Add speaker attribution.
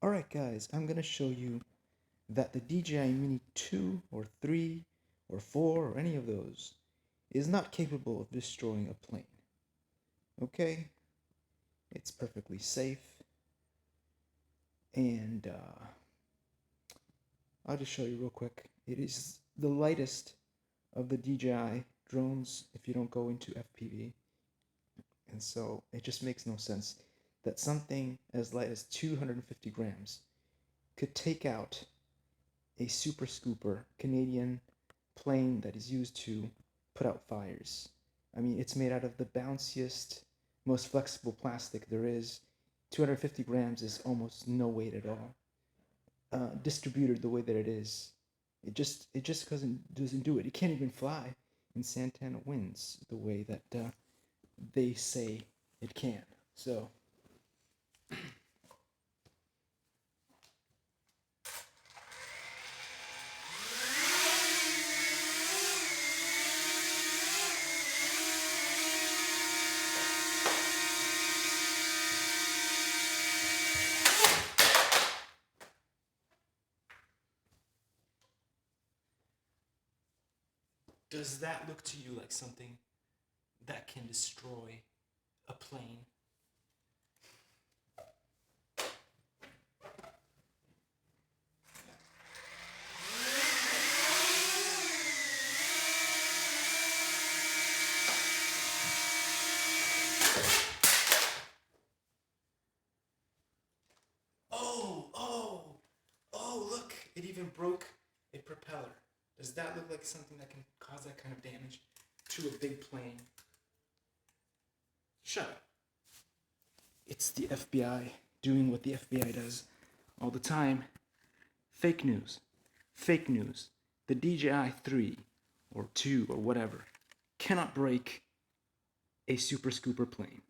Speaker 1: Alright guys, I'm going to show you that the DJI Mini 2 or 3 or 4 or any of those is not capable of destroying a plane. Okay? It's perfectly safe. And I'll just show you real quick. It is the lightest of the DJI drones if you don't go into FPV. And so it just makes no sense that something as light as 250 grams could take out a Super Scooper Canadian plane that is used to put out fires. I mean, it's made out of the bounciest, most flexible plastic there is. 250 grams is almost no weight at all. Distributed the way that it is, it just doesn't do it. It can't even fly in Santana winds the way that they say it can. So does that look to you like something that can destroy a plane? Oh, look, it even broke a propeller. Does that look like something that can cause that kind of damage to a big plane? Shut up. It's the FBI doing what the FBI does all the time. Fake news. Fake news. The DJI 3 or 2 or whatever cannot break a Super Scooper plane.